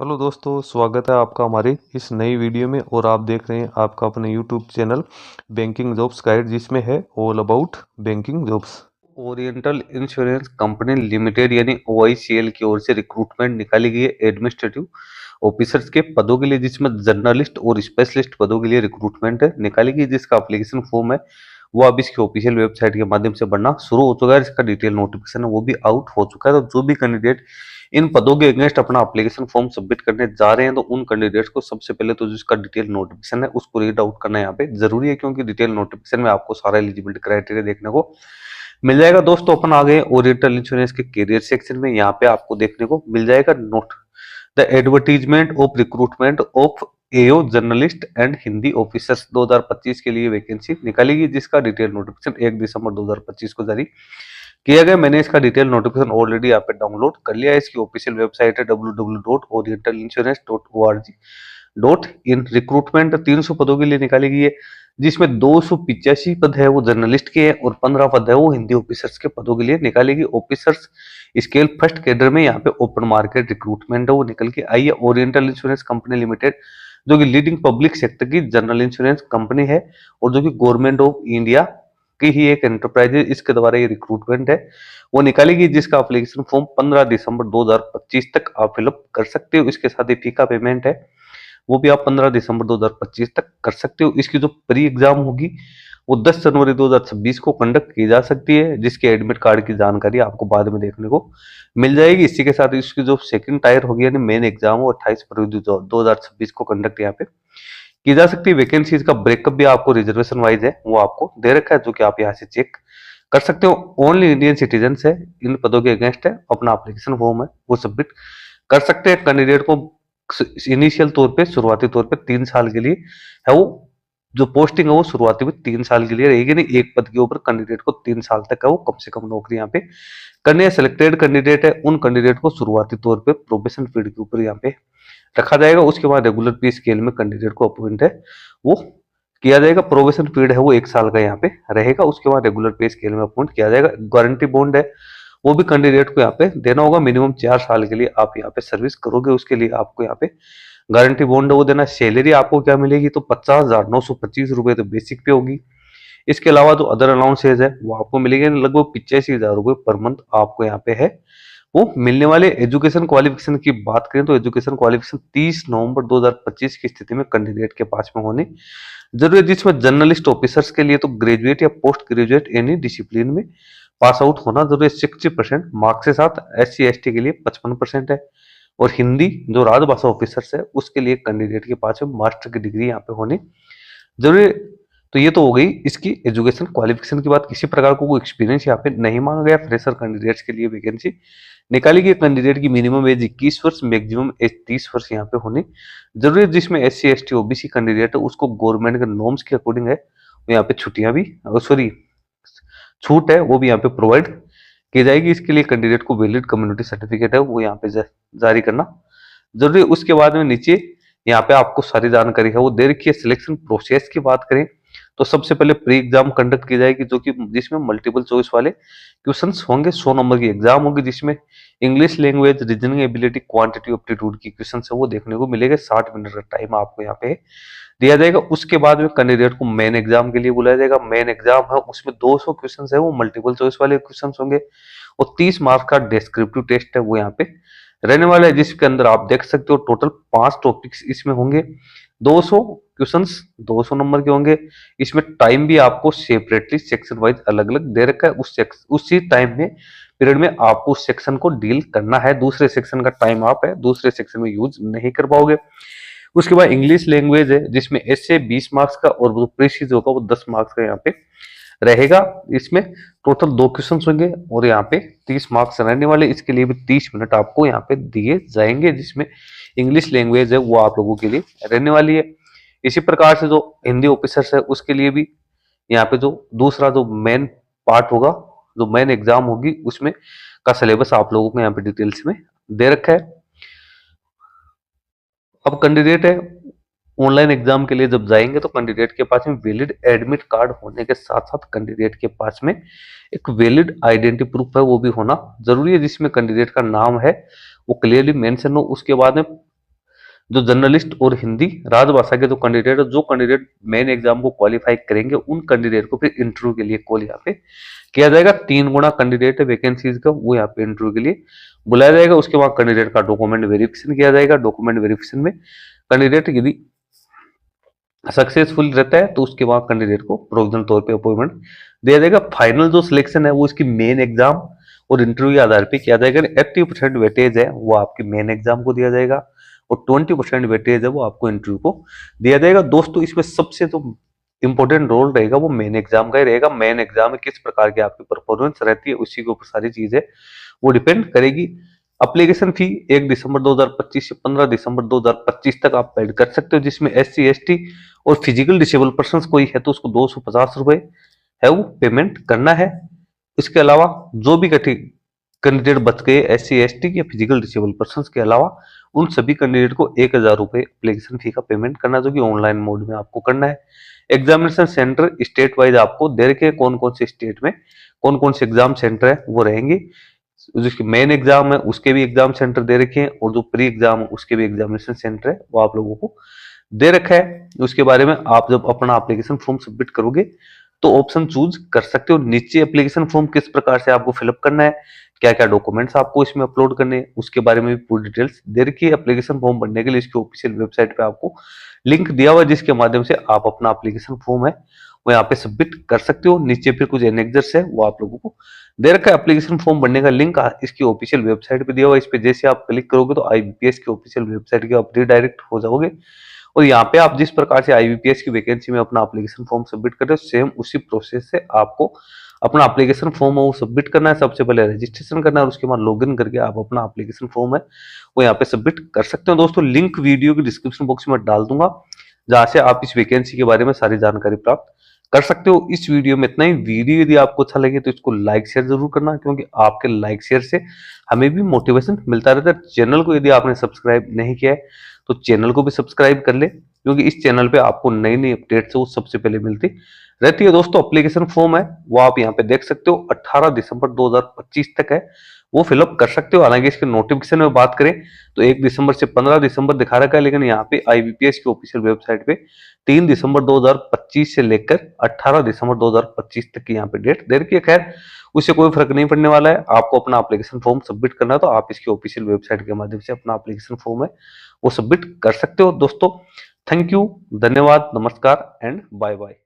Hello दोस्तों, स्वागत है आपका हमारे इस नई वीडियो में। और आप देख रहे हैं आपका अपने YouTube channel banking jobs guide, जिसमें है all about banking jobs. Oriental insurance company limited यानी OICL की ओर से रिक्रूटमेंट निकाली गई है एडमिनिस्ट्रेटिव ऑफिसर्स के पदों के लिए, जिसमें जर्नलिस्ट और स्पेशलिस्ट पदों के लिए रिक्रूटमेंट है निकाली गई। जिसका एप्लीकेशन फॉर्म है वो अब इसकी ऑफिशियल वेबसाइट के माध्यम से भरना शुरू हो चुका है। इसका डिटेल नोटिफिकेशन है वो भी आउट हो चुका है। तो जो भी कैंडिडेट इन पदों के अगेंस्ट अपना एप्लीकेशन फॉर्म सबमिट करने जा रहे हैं, तो उन कैंडिडेट्स को सबसे पहले तो जिसका डिटेल नोटिफिकेशन है उसको रीड आउट करना यहाँ पे जरूरी है, क्योंकि डिटेल नोटिफिकेशन में आपको सारा एलिजिबिलिटी क्राइटेरिया देखने को मिल जाएगा। दोस्तों अपन आ गए ओरिएंटल इंश्योरेंस के करियर सेक्शन में। यहाँ पे आपको देखने को मिल जाएगा note the advertisement of recruitment of AO journalist and Hindi officers 2025 के लिए वैकेंसी निकाली गई, जिसका डिटेल नोटिफिकेशन 1 दिसंबर 2025 को जारी किया गया। मैंने इसका डिटेल नोटिफिकेशन ऑलरेडी यहाँ पे डाउनलोड कर लिया है। इसकी ऑफिशियल वेबसाइट है www.orientalinsurance.org.in। रिक्रूटमेंट 300 पदों के लिए निकाली गई है, जिसमें 285 पद है वो जर्नलिस्ट के हैं और 15 पद है वो हिंदी ऑफिसर्स के पदों के लिए निकाली गई। ऑफिसर्स स्केल फर्स्ट कैडर में यहाँ पे ओपन मार्केट रिक्रूटमेंट है वो निकल के आई है। ओरिएंटल इंश्योरेंस कंपनी लिमिटेड जो कि लीडिंग पब्लिक सेक्टर की जनरल इंश्योरेंस कंपनी है और जो कि गवर्नमेंट ऑफ इंडिया की ही एक एंटरप्राइज है, इसके द्वारा ये रिक्रूटमेंट है वो निकाली गई। जिसका एप्लीकेशन फॉर्म 15 दिसंबर 2025 तक आप फिलअप कर सकते हो। इसके साथ ही फी का पेमेंट है वो भी आप 15 दिसंबर 2025 तक कर सकते हो। इसकी जो प्री एग्जाम होगी वो 10 जनवरी 2026 को कंडक्ट की जा सकती है, जिसके एडमिट कार्ड की जानकारी आपको बाद में देखने को मिल जाएगी। इसी के साथ इसकी जो सेकंड टायर होगी यानी मेन एग्जाम वो 28 फरवरी 2026 को कंडक्ट यहाँ पे की जा सकती है। वैकेंसीज का ब्रेकअप भी आपको रिजर्वेशन वाइज है वो आपको दे रखा है, जो कि आप यहाँ से चेक कर सकते हो। ओनली इंडियन सिटीजन है इन पदों के अगेंस्ट है, अपना एप्लीकेशन फॉर्म है वो सबमिट कर सकते हैं। कैंडिडेट को इनिशियल तौर पे शुरुआती तौर पे 3 साल के लिए है वो जो पोस्टिंग है वो शुरुआती में 3 साल के लिए रहेगी। नहीं, एक पद के ऊपर कैंडिडेट को 3 साल तक है वो कम से कम नौकरी यहाँ पे करने। सिलेक्टेड कैंडिडेट है उन कैंडिडेट को शुरुआती तौर पे प्रोबेशन पीरियड के ऊपर यहाँ पे रखा जाएगा। उसके बाद रेगुलर पे स्केल में कैंडिडेट को अपॉइंट है वो किया जाएगा। प्रोबेशन पीरियड है वो 1 साल का यहाँ पे रहेगा। उसके बाद रेगुलर पे स्केल में अपॉइंट किया जाएगा। गारंटी बॉन्ड है वो भी कैंडिडेट को यहाँ पे देना होगा। मिनिमम 4 साल के लिए आप यहाँ पे सर्विस करोगे, उसके लिए आपको यहाँ पे गारंटी बॉन्ड वो देना। सैलरी आपको क्या मिलेगी तो 50,925 रुपए तो बेसिक पे होगी। इसके अलावा जो अदर अलाउंसेज है वो आपको मिलेंगे लगभग 85,000 रुपए पर मंथ आपको यहाँ पे है वो मिलने वाले। एजुकेशन क्वालिफिकेशन की बात करें तो एजुकेशन क्वालिफिकेशन 30 नवंबर 2025 की स्थिति में कैंडिडेट के पास में होने जरूरी है, जिसमें जर्नलिस्ट ऑफिसर्स के लिए तो ग्रेजुएट या पोस्ट ग्रेजुएट एनी डिसिप्लिन में पास आउट होना जरूरी है 60% मार्क्स के साथ। SC ST के लिए 55% है। और हिंदी जो राजभाषा ऑफिसर्स है उसके लिए कैंडिडेट के पास में मास्टर की डिग्री यहाँ पे होनी जरूरी। तो ये तो हो गई इसकी एजुकेशन क्वालिफिकेशन की बात। किसी प्रकार को कोई एक्सपीरियंस यहाँ पे नहीं मांगा गया। फ्रेशर कैंडिडेट्स के लिए वैकेंसी निकाली गई। कैंडिडेट की मिनिमम एज 21 वर्ष, मैक्सिमम एज 30 वर्ष यहाँ पे होनी जरूरी है। जिसमें SC ST OBC कैंडिडेट है उसको गवर्नमेंट के नॉर्म्स के अकॉर्डिंग है वो यहाँ पे छुट्टियां भी सॉरी छूट है वो भी यहाँ पे प्रोवाइड की जाएगी। इसके लिए कैंडिडेट को वैलिड कम्युनिटी सर्टिफिकेट है वो यहाँ पे जारी करना जरूरी है। उसके बाद में नीचे यहाँ पे आपको सारी जानकारी है वो दे रखी है। सिलेक्शन प्रोसेस की बात करें तो सबसे पहले प्री एग्जाम कंडक्ट की जाएगी, जो कि जिसमें मल्टीपल चॉइस वाले क्वेश्चंस होंगे। 100 नंबर की एग्जाम होगी, जिसमें English language, reasoning ability, quantity aptitude की क्वेश्चंस है वो देखने को मिलेगा। 60 मिनट का टाइम आपको यहाँ पे दिया जाएगा। उसके बाद में कैंडिडेट को मेन एग्जाम के लिए बुलाया जाएगा। मेन एग्जाम है उसमें 200 क्वेश्चन है वो मल्टीपल चॉइस वाले क्वेश्चन होंगे और 30 मार्क्स का डिस्क्रिप्टिव टेस्ट है वो यहाँ पे रहने वाला है, जिसके अंदर आप देख सकते हो टोटल 5 टॉपिक्स इसमें होंगे। 200 क्वेश्चंस 200 नंबर के होंगे। इसमें टाइम भी आपको सेपरेटली सेक्शन वाइज अलग अलग दे रखा है। उसी टाइम में पीरियड में आपको उस सेक्शन को डील करना है। दूसरे सेक्शन का टाइम आप है दूसरे सेक्शन में यूज नहीं कर पाओगे। उसके बाद इंग्लिश लैंग्वेज है, जिसमें ऐसे 20 मार्क्स का और जो प्रीसीज होगा वो 10 मार्क्स का यहाँ पे रहेगा। इसमें टोटल 2 क्वेश्चन होंगे और यहाँ पे 30 मार्क्स रहने वाले। इसके लिए भी 30 मिनट आपको यहाँ पे दिए जाएंगे, जिसमें इंग्लिश लैंग्वेज है वो आप लोगों के लिए रहने वाली है। इसी प्रकार से जो हिंदी ऑफिसर्स है उसके लिए भी यहाँ पे जो दूसरा जो मेन पार्ट होगा, जो मेन एग्जाम होगी, उसमें का सिलेबस आप लोगों को यहाँ पे डिटेल्स में दे रखा है। अब कैंडिडेट है ऑनलाइन एग्जाम के लिए जब जाएंगे तो कैंडिडेट के पास में वैलिड एडमिट कार्ड होने के साथ साथ कैंडिडेट के पास में एक वैलिड आइडेंटिटी प्रूफ है वो भी होना जरूरी है, जिसमें कैंडिडेट का नाम है वो क्लियरली मेंशन हो। उसके बाद में जो जर्नलिस्ट और हिंदी राजभाषा के जो कैंडिडेट मेन एग्जाम को क्वालिफाई करेंगे, उन कैंडिडेट को फिर इंटरव्यू के लिए कॉल यहाँ पे किया जाएगा। 3 गुना कैंडिडेट है वैकेंसीज का, वो यहाँ पे इंटरव्यू के लिए बुलाया जाएगा। उसके बाद कैंडिडेट का डॉक्यूमेंट वेरिफिकेशन किया जाएगा। डॉक्यूमेंट वेरिफिकेशन में कैंडिडेट यदि सक्सेसफुल रहता है तो उसके बाद कैंडिडेट को प्रोविजनल तौर पे अपॉइंटमेंट दिया जाएगा। फाइनल जो सिलेक्शन है वो इसकी मेन एग्जाम और इंटरव्यू के आधार पे किया जाएगा। 80% वेटेज है वो आपकी मेन एग्जाम को दिया जाएगा और 20% वेटेज है वो आपको इंटरव्यू को दिया जाएगा। दोस्तों इसमें सबसे तो इंपॉर्टेंट रोल रहेगा वो मेन एग्जाम का ही रहेगा। मेन एग्जाम में किस प्रकार की आपकी परफॉर्मेंस रहती है उसी के ऊपर सारी चीजें वो डिपेंड करेगी। एप्लीकेशन फी 1 दिसंबर 2025 से 15 दिसंबर 2025 तक आप पेड कर सकते हो, जिसमें SC ST और फिजिकल डिसेबल पर्सन कोई है तो उसको 250 रुपए है वो पेमेंट करना है। इसके अलावा जो भी कैंडिडेट बच गए SC ST या फिजिकल डिसेबल पर्सन के अलावा, उन सभी कैंडिडेट को 1000 रुपए एप्लीकेशन फी का पेमेंट करना, जो कि ऑनलाइन मोड में आपको करना है। एग्जामिनेशन सेंटर स्टेट वाइज आपको दे रखे कौन कौन से स्टेट में कौन कौन से एग्जाम सेंटर है वो रहेंगे। जिसकी मेन एग्जाम है उसके भी एग्जाम सेंटर दे रखे हैं और जो प्री एग्जाम है उसके भी एग्जामिनेशन सेंटर है वो आप लोगों को दे रखा है। उसके बारे में आप जब अपना एप्लीकेशन फॉर्म सबमिट करोगे तो ऑप्शन चूज कर सकते हो। नीचे एप्लीकेशन फॉर्म किस प्रकार से आपको फिलअप करना है, क्या क्या डॉक्यूमेंट्स आपको इसमें अपलोड करने हैं, उसके बारे में भी पूरी डिटेल्स दे रखी है। एप्लीकेशन फॉर्म भरने के लिए इसकी ऑफिशियल वेबसाइट पे आपको लिंक दिया हुआ है, जिसके माध्यम से आप अपना एप्लीकेशन फॉर्म है वो यहाँ पे सबमिट कर सकते हो। नीचे फिर कुछ एनेक्जर्स है वो आप लोगों को दे रखा है। एप्लीकेशन फॉर्म भरने का लिंक इसकी ऑफिशियल वेबसाइट पे दिया हुआ है। इस पे जैसे आप क्लिक करोगे तो IBPS की ऑफिशियल वेबसाइट के आप रिडायरेक्ट हो जाओगे और यहाँ पे आप जिस प्रकार से IBPS की वैकेंसी में अपना एप्लीकेशन फॉर्म सबमिट कर रहे हो, सेम उसी प्रोसेस से आपको अपना एप्लीकेशन फॉर्म है वो सबमिट करना है। सबसे पहले रजिस्ट्रेशन करना है और उसके बाद लॉगिन करके आप अपना एप्लीकेशन फॉर्म है वो यहाँ पे सबमिट कर सकते हो। दोस्तों लिंक वीडियो की डिस्क्रिप्शन बॉक्स में डाल दूंगा, जहां से आप इस वैकेंसी के बारे में सारी जानकारी प्राप्त कर सकते हो। इस वीडियो में इतना ही। वीडियो यदि आपको अच्छा लगे तो इसको लाइक शेयर जरूर करना, क्योंकि आपके लाइक शेयर से हमें भी मोटिवेशन मिलता रहता है। चैनल को यदि आपने सब्सक्राइब नहीं किया है तो चैनल को भी सब्सक्राइब कर ले, क्योंकि इस चैनल पे आपको नई नई अपडेट्स वो सबसे पहले मिलती रहती है। दोस्तों एप्लीकेशन फॉर्म है वो आप यहाँ पे देख सकते हो 18 दिसंबर 2025 तक है वो फिलअप कर सकते हो। हालांकि इसके नोटिफिकेशन में बात करें तो 1 दिसंबर से 15 दिसंबर दिखा रखा है, लेकिन यहाँ पे IBPS की ऑफिशियल वेबसाइट पे 3 दिसंबर 2025 से लेकर 18 दिसंबर 2025 तक की यहाँ पे डेट दे रखी है। खैर उससे कोई फर्क नहीं पड़ने वाला है। आपको अपना एप्लीकेशन फॉर्म सबमिट करना है तो आप इसकी ऑफिशियल वेबसाइट के माध्यम से अपना एप्लीकेशन फॉर्म है वो सबमिट कर सकते हो। दोस्तों थैंक यू, धन्यवाद, नमस्कार एंड बाय बाय।